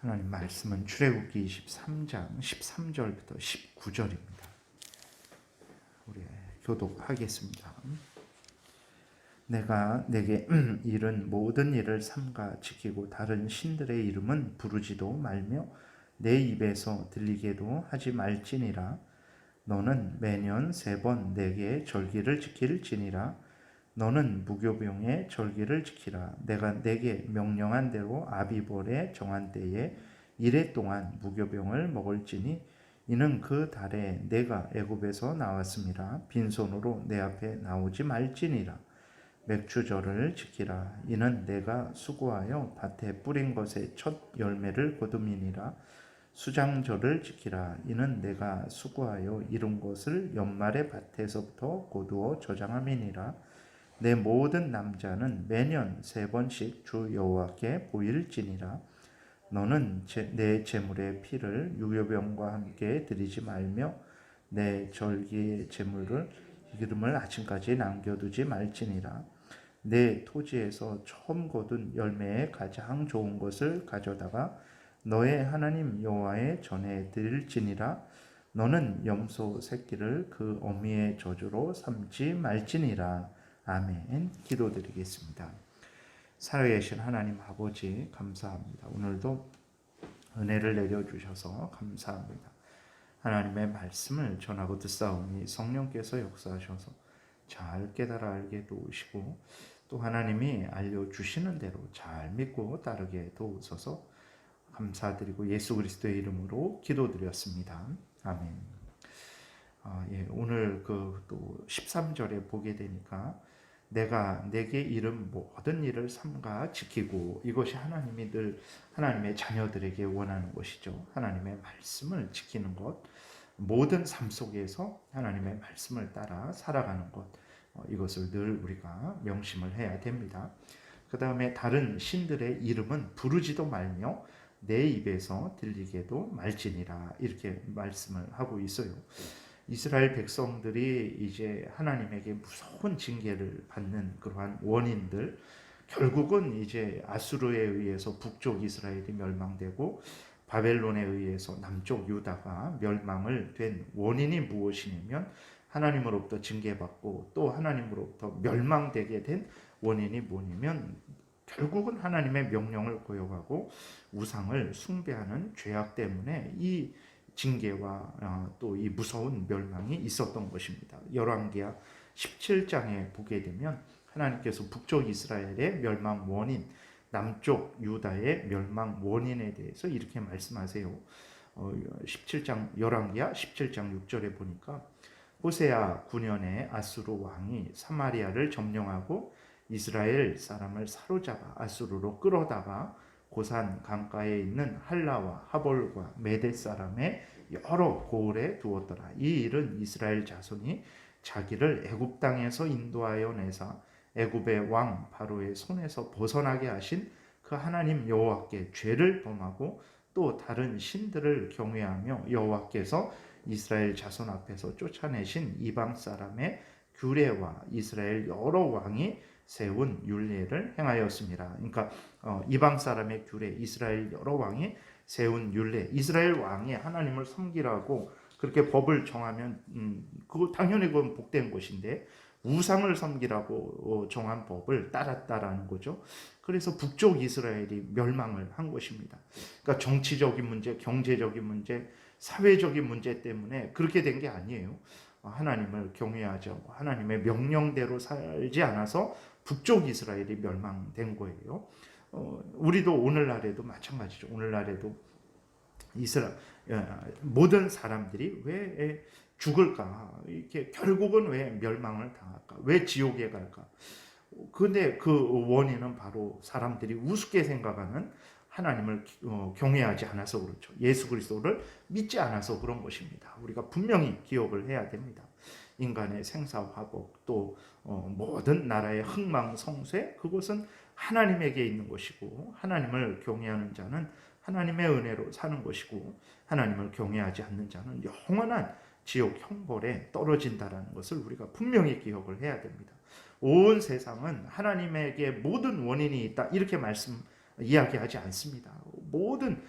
하나님 말씀은 출애굽기 23장 13절부터 19절입니다. 우리 교독하겠습니다. 내가 내게 이른 모든 일을 삼가 지키고 다른 신들의 이름은 부르지도 말며 내 입에서 들리게도 하지 말지니라. 너는 매년 3번 내게 절기를 지킬지니라. 너는 무교병의 절기를 지키라. 내가 내게 명령한 대로 아비벌에 정한 때에 이래 동안 무교병을 먹을지니 이는 그 달에 내가 애굽에서 나왔음이라. 빈손으로 내 앞에 나오지 말지니라. 맥주절을 지키라. 이는 내가 수고하여 밭에 뿌린 것의 첫 열매를 거둠이니라. 수장절을 지키라. 이는 내가 수고하여 이룬 것을 연말에 밭에서부터 거두어 저장함이니라. 내 모든 남자는 매년 3번씩 주 여호와께 보일지니라. 너는 내 제물의 피를 유교병과 함께 드리지 말며 내 절기의 제물을 기름을 아침까지 남겨두지 말지니라. 내 토지에서 처음 거둔 열매에 가장 좋은 것을 가져다가 너의 하나님 여호와의 전에 드릴지니라. 너는 염소 새끼를 그 어미의 저주로 삼지 말지니라. 아멘. 기도드리겠습니다. 살아계신 하나님 아버지 감사합니다. 오늘도 은혜를 내려주셔서 감사합니다. 하나님의 말씀을 전하고 듣사오니 성령께서 역사하셔서 잘 깨달아 알게 도우시고 또 하나님이 알려주시는 대로 잘 믿고 따르게 도우소서. 감사드리고 예수 그리스도의 이름으로 기도드렸습니다. 아멘. 오늘 또 13절에 보게 되니까 내가 내게 이른 모든 일을 삼가 지키고, 이것이 하나님이 늘 하나님의 자녀들에게 원하는 것이죠. 하나님의 말씀을 지키는 것, 모든 삶 속에서 하나님의 말씀을 따라 살아가는 것, 이것을 늘 우리가 명심을 해야 됩니다. 그 다음에 다른 신들의 이름은 부르지도 말며 내 입에서 들리게도 말지니라, 이렇게 말씀을 하고 있어요. 이스라엘 백성들이 이제 하나님에게 무서운 징계를 받는 그러한 원인들, 결국은 이제 아수르에 의해서 북쪽 이스라엘이 멸망되고 바벨론에 의해서 남쪽 유다가 멸망을 된 원인이 무엇이냐면 하나님으로부터 징계받고 또 하나님으로부터 멸망되게 된 원인이 뭐냐면 결국은 하나님의 명령을 거역하고 우상을 숭배하는 죄악 때문에 이 징계와 또 이 무서운 멸망이 있었던 것입니다. 열왕기하 17장에 보게 되면 하나님께서 북쪽 이스라엘의 멸망 원인, 남쪽 유다의 멸망 원인에 대해서 이렇게 말씀하세요. 17장 열왕기하 17장 6절에 보니까 호세아 9년에 아수르 왕이 사마리아를 점령하고 이스라엘 사람을 사로잡아 아수르로 끌어다가 고산 강가에 있는 할라와 하볼과 메댓 사람의 여러 고을에 두었더라. 이 일은 이스라엘 자손이 자기를 애굽 땅에서 인도하여 내사 애굽의 왕 바로의 손에서 벗어나게 하신 그 하나님 여호와께 죄를 범하고 또 다른 신들을 경외하며 여호와께서 이스라엘 자손 앞에서 쫓아내신 이방 사람의 규례와 이스라엘 여러 왕이 세운 율례를 행하였습니다. 그러니까 이방 사람의 규례, 이스라엘 여러 왕이 세운 율례, 이스라엘 왕이 하나님을 섬기라고 그렇게 법을 정하면 그거 당연히 그건 복된 것인데 우상을 섬기라고 정한 법을 따랐다라는 거죠. 그래서 북쪽 이스라엘이 멸망을 한 것입니다. 그러니까 정치적인 문제, 경제적인 문제, 사회적인 문제 때문에 그렇게 된 게 아니에요. 하나님을 경외하지 않고 하나님의 명령대로 살지 않아서 북쪽 이스라엘이 멸망된 거예요. 우리도 오늘날에도 마찬가지죠. 오늘날에도 모든 사람들이 왜 죽을까? 이렇게 결국은 왜 멸망을 당할까? 왜 지옥에 갈까? 근데 그 원인은 바로 사람들이 우습게 생각하는 하나님을 경외하지 않아서 그렇죠. 예수 그리스도를 믿지 않아서 그런 것입니다. 우리가 분명히 기억을 해야 됩니다. 인간의 생사화복 또 모든 나라의 흥망성쇠, 그것은 하나님에게 있는 것이고 하나님을 경외하는 자는 하나님의 은혜로 사는 것이고 하나님을 경외하지 않는 자는 영원한 지옥 형벌에 떨어진다는 것을 우리가 분명히 기억을 해야 됩니다. 온 세상은 하나님에게 모든 원인이 있다 이렇게 이야기하지 않습니다. 모든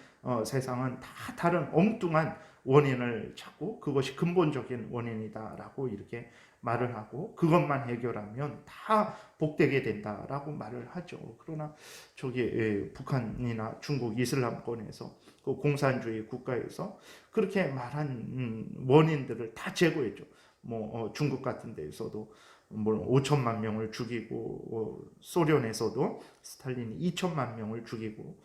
세상은 다 다른 엉뚱한 원인을 찾고 그것이 근본적인 원인이다라고 이렇게 말을 하고 그것만 해결하면 다 복되게 된다라고 말을 하죠. 그러나 저기 북한이나 중국 이슬람권에서 그 공산주의 국가에서 그렇게 말한 원인들을 다 제거했죠. 뭐 중국 같은 데에서도 뭐 5천만 명을 죽이고 소련에서도 스탈린이 2천만 명을 죽이고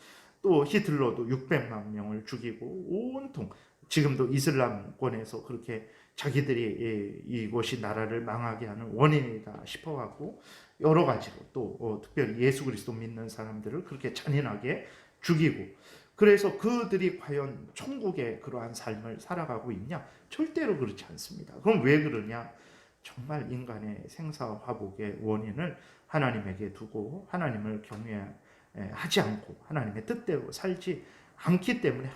또 히틀러도 600만 명을 죽이고 온통 지금도 이슬람권에서 그렇게 자기들이 이것이 나라를 망하게 하는 원인이다 싶어갖고 여러 가지로 또 특별히 예수 그리스도 믿는 사람들을 그렇게 잔인하게 죽이고 그래서 그들이 과연 천국의 그러한 삶을 살아가고 있냐? 절대로 그렇지 않습니다. 그럼 왜 그러냐? 정말 인간의 생사화복의 원인을 하나님에게 두고 하나님을 경외하지 않고 하나님의 뜻대로 살지 않기 때문에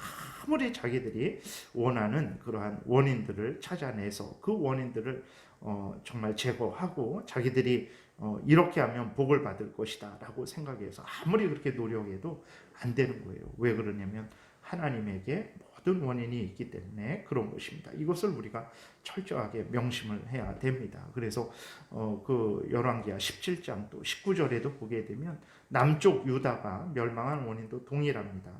아무리 자기들이 원하는 그러한 원인들을 찾아내서 그 원인들을 정말 제거하고 자기들이 이렇게 하면 복을 받을 것이다 라고 생각해서 아무리 그렇게 노력해도 안 되는 거예요. 왜 그러냐면 하나님에게 모든 원인이 있기 때문에 그런 것입니다. 이것을 우리가 철저하게 명심을 해야 됩니다. 그래서 그 열왕기하 17장 또 19절에도 보게 되면 남쪽 유다가 멸망한 원인도 동일합니다.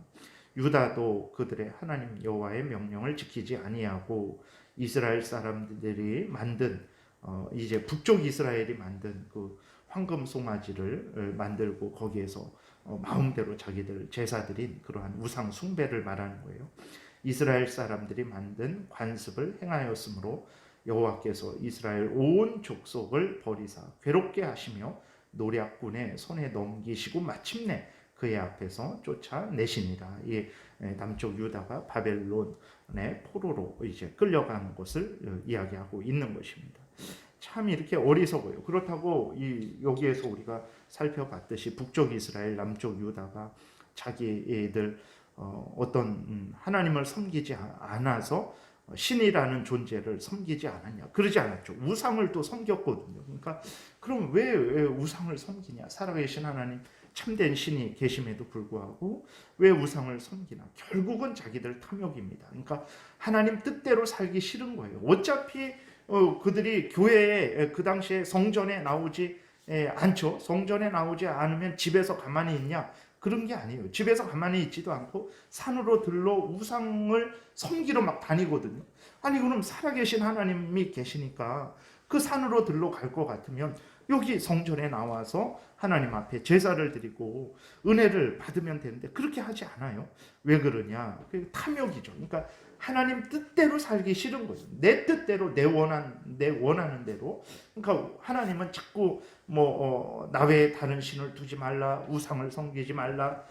유다도 그들의 하나님 여호와의 명령을 지키지 아니하고 이스라엘 사람들이 만든 이제 북쪽 이스라엘이 만든 그 황금 송아지를 만들고 거기에서 마음대로 자기들 제사 드린 그러한 우상 숭배를 말하는 거예요. 이스라엘 사람들이 만든 관습을 행하였으므로 여호와께서 이스라엘 온 족속을 버리사 괴롭게 하시며 노략군의 손에 넘기시고 마침내 그의 앞에서 쫓아내시니라. 이 남쪽 유다가 바벨론의 포로로 이제 끌려가는 것을 이야기하고 있는 것입니다. 참 이렇게 어리석어요. 그렇다고 여기에서 우리가 살펴봤듯이 북쪽 이스라엘, 남쪽 유다가 자기들 어떤 하나님을 섬기지 않아서 신이라는 존재를 섬기지 않았냐? 그러지 않았죠. 우상을 또 섬겼거든요. 그러니까 그럼 왜 우상을 섬기냐? 살아계신 하나님 참된 신이 계심에도 불구하고 왜 우상을 섬기나? 결국은 자기들 탐욕입니다. 그러니까 하나님 뜻대로 살기 싫은 거예요. 어차피 그들이 교회에 그 당시에 성전에 나오지 않죠. 성전에 나오지 않으면 집에서 가만히 있냐? 그런 게 아니에요. 집에서 가만히 있지도 않고 산으로 들러 우상을 섬기러 막 다니거든요. 아니 그럼 살아계신 하나님이 계시니까 그 산으로 들러 갈 것 같으면 여기 성전에 나와서 하나님 앞에 제사를 드리고 은혜를 받으면 되는데 그렇게 하지 않아요. 왜 그러냐? 그 탐욕이죠. 그러니까 하나님 뜻대로 살기 싫은 거죠. 내 뜻대로 내 원하는 대로. 그러니까 하나님은 자꾸 나 외에 다른 신을 두지 말라, 우상을 섬기지 말라,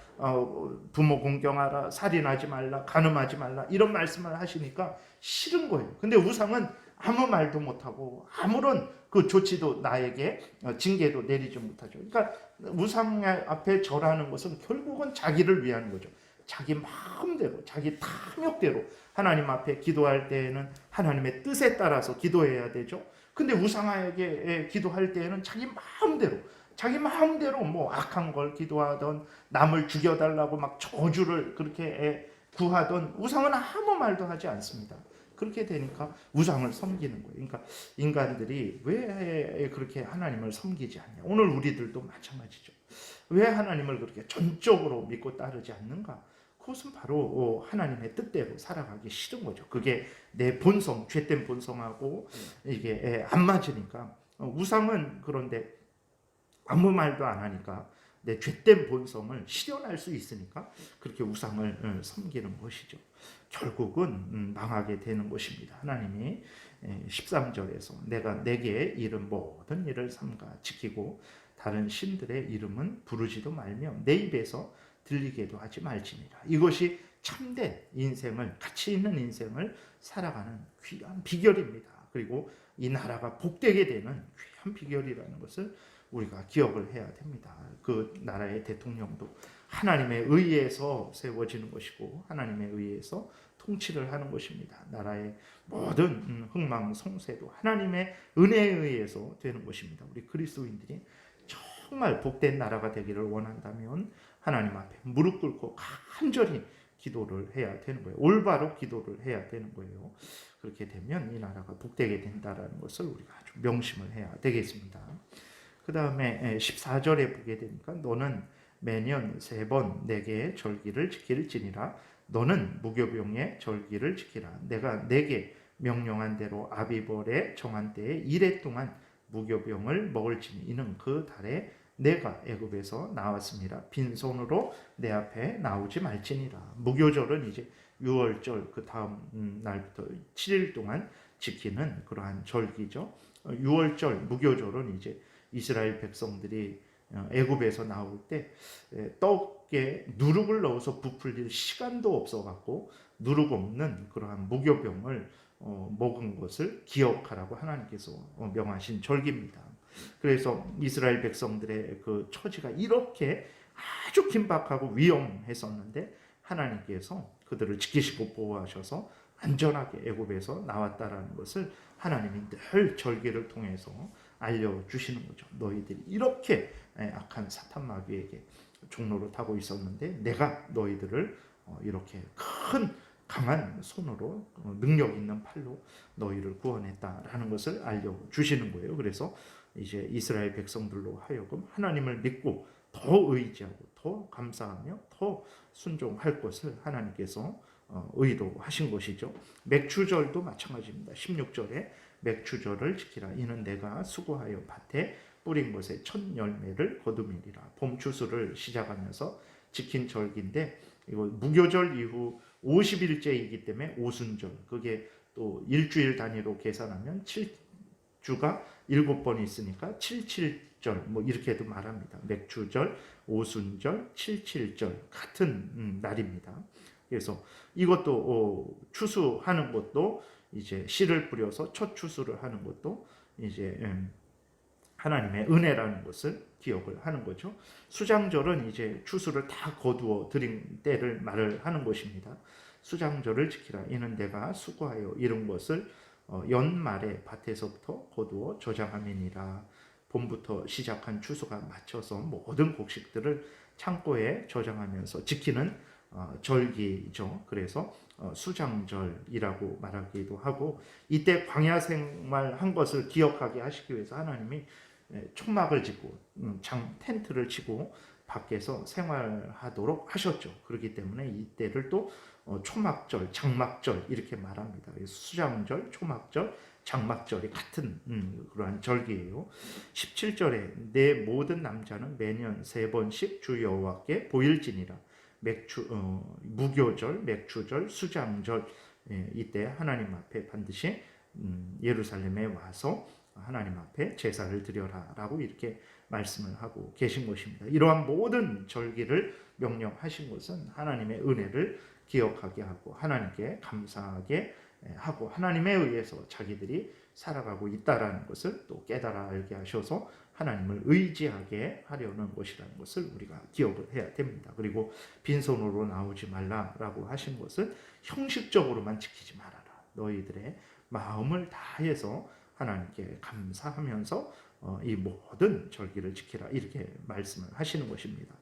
부모 공경하라, 살인하지 말라, 간음하지 말라 이런 말씀을 하시니까 싫은 거예요. 근데 우상은 아무 말도 못하고 아무런 그 조치도 나에게 징계도 내리지 못하죠. 그러니까 우상 앞에 절하는 것은 결국은 자기를 위한 거죠. 자기 마음대로 자기 탐욕대로 하나님 앞에 기도할 때에는 하나님의 뜻에 따라서 기도해야 되죠. 근데 우상에게 기도할 때에는 자기 마음대로 뭐 악한 걸 기도하던 남을 죽여달라고 막 저주를 그렇게 구하던 우상은 아무 말도 하지 않습니다. 그렇게 되니까 우상을 섬기는 거예요. 그러니까 인간들이 왜 그렇게 하나님을 섬기지 않냐? 오늘 우리들도 마찬가지죠. 왜 하나님을 그렇게 전적으로 믿고 따르지 않는가? 그것은 바로 하나님의 뜻대로 살아가기 싫은 거죠. 그게 내 본성, 죄된 본성하고 이게 안 맞으니까 우상은 그런데 아무 말도 안 하니까 내 죄된 본성을 실현할 수 있으니까 그렇게 우상을 섬기는 것이죠. 결국은 망하게 되는 것입니다. 하나님이 13절에서 내가 내게 이른 모든 일을 삼가 지키고 다른 신들의 이름은 부르지도 말며 내 입에서 들리게도 하지 말지니라. 이것이 참된 인생을 가치 있는 인생을 살아가는 귀한 비결입니다. 그리고 이 나라가 복되게 되는 귀한 비결이라는 것을 우리가 기억을 해야 됩니다. 그 나라의 대통령도 하나님에 의해서 세워지는 것이고 하나님에 의해서 통치를 하는 것입니다. 나라의 모든 흥망성쇠도 하나님의 은혜에 의해서 되는 것입니다. 우리 그리스도인들이 정말 복된 나라가 되기를 원한다면 하나님 앞에 무릎 꿇고 간절히 기도를 해야 되는 거예요. 올바로 기도를 해야 되는 거예요. 그렇게 되면 이 나라가 복되게 된다라는 것을 우리가 아주 명심을 해야 되겠습니다. 그 다음에 14절에 보게 되니까 너는 매년 3번 내게 절기를 지킬지니라. 너는 무교병의 절기를 지키라. 내가 내게 명령한 대로 아비벌에 정한 때에 1해 동안 무교병을 먹을지니 이는 그 달에 내가 애굽에서 나왔습니다. 빈손으로 내 앞에 나오지 말지니라. 무교절은 이제 6월절 그 다음 날부터 7일 동안 지키는 그러한 절기죠. 6월절 무교절은 이제 이스라엘 백성들이 애굽에서 나올 때 떡에 누룩을 넣어서 부풀릴 시간도 없어갖고 누룩 없는 그러한 무교병을 먹은 것을 기억하라고 하나님께서 명하신 절기입니다. 그래서 이스라엘 백성들의 그 처지가 이렇게 아주 긴박하고 위험했었는데 하나님께서 그들을 지키시고 보호하셔서 안전하게 애굽에서 나왔다라는 것을 하나님이 늘 절기를 통해서 알려주시는 거죠. 너희들이 이렇게 악한 사탄 마귀에게 종로를 타고 있었는데 내가 너희들을 이렇게 큰 강한 손으로 능력 있는 팔로 너희를 구원했다라는 것을 알려주시는 거예요. 그래서 이제 이스라엘 백성들로 하여금 하나님을 믿고 더 의지하고 더 감사하며 더 순종할 것을 하나님께서 의도하신 것이죠. 맥추절도 마찬가지입니다. 16절에 맥추절을 지키라. 이는 내가 수고하여 밭에 뿌린 것의 첫 열매를 거두미리라. 봄 추수를 시작하면서 지킨 절기인데 이거 무교절 이후 50일째이기 때문에 오순절, 그게 또 일주일 단위로 계산하면 7주가 7번이 있으니까 77절 뭐 이렇게도 말합니다. 맥추절, 오순절, 77절 같은 날입니다. 그래서 이것도 추수하는 것도 이제 씨를 뿌려서 첫 추수를 하는 것도 이제 하나님의 은혜라는 것을 기억을 하는 거죠. 수장절은 이제 추수를 다 거두어 드린 때를 말을 하는 것입니다. 수장절을 지키라. 이는 내가 수고하여 이룬 것을 연말에 밭에서부터 거두어 저장함이니라. 봄부터 시작한 추수가 마쳐서 모든 곡식들을 창고에 저장하면서 지키는 절기죠. 그래서 수장절이라고 말하기도 하고, 이때 광야 생활한 것을 기억하게 하시기 위해서 하나님이 초막을 짓고 텐트를 치고 밖에서 생활하도록 하셨죠. 그렇기 때문에 이때를 또 초막절, 장막절 이렇게 말합니다. 수장절, 초막절, 장막절이 같은 그러한 절기예요. 17절에 내 모든 남자는 매년 3번씩 주 여호와께 보일지니라. 무교절, 맥추절, 수장절, 이때 하나님 앞에 반드시 예루살렘에 와서 하나님 앞에 제사를 드려라 라고 이렇게 말씀을 하고 계신 것입니다. 이러한 모든 절기를 명령하신 것은 하나님의 은혜를 기억하게 하고 하나님께 감사하게 하고 하나님에 의해서 자기들이 살아가고 있다라는 것을 또 깨달아 알게 하셔서 하나님을 의지하게 하려는 것이라는 것을 우리가 기억을 해야 됩니다. 그리고 빈손으로 나오지 말라라고 하신 것을 형식적으로만 지키지 말아라. 너희들의 마음을 다해서 하나님께 감사하면서 이 모든 절기를 지키라 이렇게 말씀을 하시는 것입니다.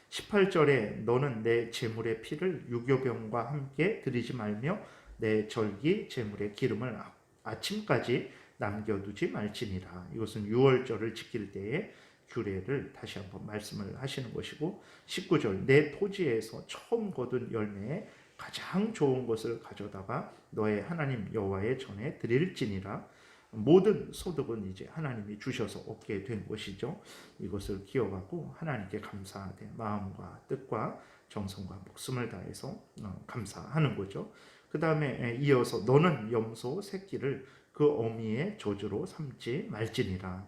18절에 너는 내 제물의 피를 유교병과 함께 드리지 말며 내 절기 제물의 기름을 아침까지 남겨두지 말지니라. 이것은 6월절을 지킬 때의 규례를 다시 한번 말씀을 하시는 것이고, 19절 내 토지에서 처음 거둔 열매에 가장 좋은 것을 가져다가 너의 하나님 여호와의 전에 드릴지니라. 모든 소득은 이제 하나님이 주셔서 얻게 된 것이죠. 이것을 기억하고 하나님께 감사하되 마음과 뜻과 정성과 목숨을 다해서 감사하는 거죠. 그 다음에 이어서 너는 염소 새끼를 그 어미의 저주로 삼지 말지니라.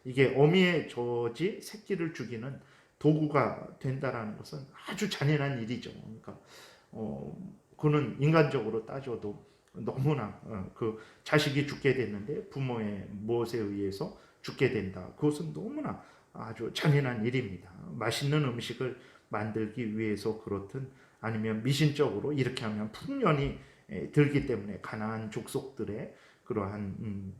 이게 어미의 저지 새끼를 죽이는 도구가 된다라는 것은 아주 잔인한 일이죠. 그러니까 그는 인간적으로 따져도 너무나 그 자식이 죽게 됐는데 부모의 무엇에 의해서 죽게 된다. 그것은 너무나 아주 잔인한 일입니다. 맛있는 음식을 만들기 위해서 그렇든 아니면 미신적으로 이렇게 하면 풍년이 들기 때문에 가나안 족속들의 그러한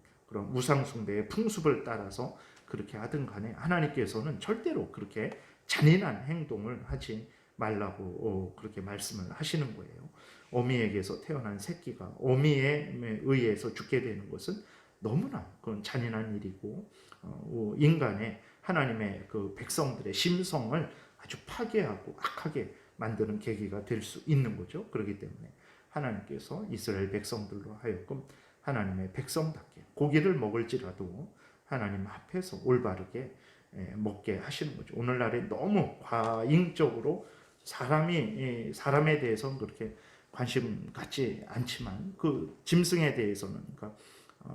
우상 숭배의 풍습을 따라서 그렇게 하든 간에 하나님께서는 절대로 그렇게 잔인한 행동을 하지 말라고 그렇게 말씀을 하시는 거예요. 어미에게서 태어난 새끼가 어미에 의해서 죽게 되는 것은 너무나 그건 잔인한 일이고 인간의 하나님의 그 백성들의 심성을 아주 파괴하고 악하게 만드는 계기가 될 수 있는 거죠. 그렇기 때문에 하나님께서 이스라엘 백성들로 하여금 하나님의 백성답게 고기를 먹을지라도 하나님 앞에서 올바르게 먹게 하시는 거죠. 오늘날에 너무 과잉적으로 사람에 대해서는 그렇게 관심 갖지 않지만 그 짐승에 대해서는, 그러니까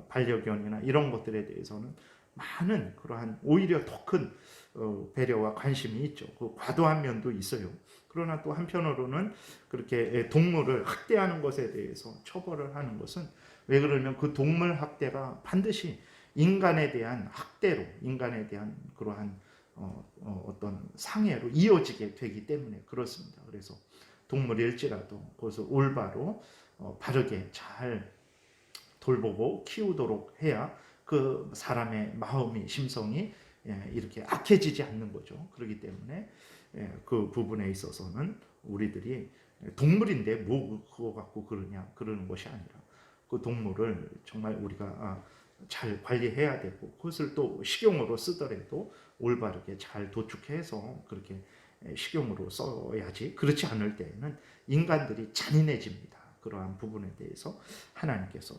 반려견이나 이런 것들에 대해서는 많은 그러한 오히려 더 큰 배려와 관심이 있죠. 그 과도한 면도 있어요. 그러나 또 한편으로는 그렇게 동물을 학대하는 것에 대해서 처벌을 하는 것은, 왜 그러면 그 동물 학대가 반드시 인간에 대한 학대로, 인간에 대한 그러한 어떤 상해로 이어지게 되기 때문에 그렇습니다. 그래서 동물일지라도 그것을 올바로 바르게 잘 돌보고 키우도록 해야 그 사람의 마음이, 심성이 이렇게 악해지지 않는 거죠. 그렇기 때문에 그 부분에 있어서는 우리들이 동물인데 뭐 그거 갖고 그러는 것이 아니라 그 동물을 정말 우리가 잘 관리해야 되고, 그것을 또 식용으로 쓰더라도 올바르게 잘 도축해서 그렇게 식용으로 써야지. 그렇지 않을 때에는 인간들이 잔인해집니다. 그러한 부분에 대해서 하나님께서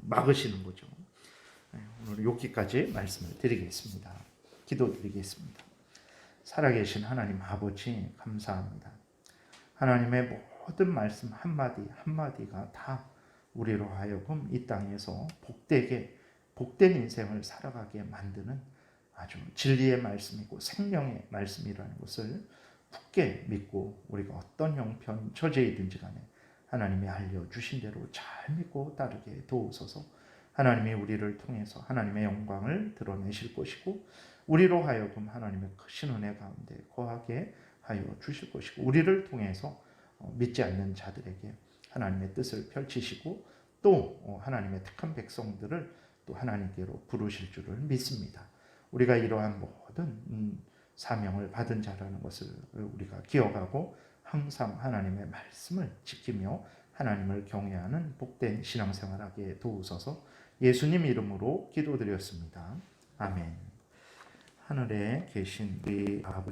막으시는 거죠. 오늘 여기까지 말씀을 드리겠습니다. 기도드리겠습니다. 살아계신 하나님 아버지, 감사합니다. 하나님의 모든 말씀 한마디 한마디가 다 우리로 하여금 이 땅에서 복된 인생을 살아가게 만드는 아주 진리의 말씀이고 생명의 말씀이라는 것을 굳게 믿고, 우리가 어떤 형편 처지이든지 간에 하나님이 알려주신 대로 잘 믿고 따르게 도우소서. 하나님이 우리를 통해서 하나님의 영광을 드러내실 것이고, 우리로 하여금 하나님의 크신 은혜 가운데 거하게 하여 주실 것이고, 우리를 통해서 믿지 않는 자들에게 하나님의 뜻을 펼치시고, 또 하나님의 택한 백성들을 또 하나님께로 부르실 줄을 믿습니다. 우리가 이러한 모든 사명을 받은 자라는 것을 우리가 기억하고 항상 하나님의 말씀을 지키며 하나님을 경외하는 복된 신앙생활하게 도우소서. 예수님 이름으로 기도드렸습니다. 아멘. 하늘에 계신 우리 아버지,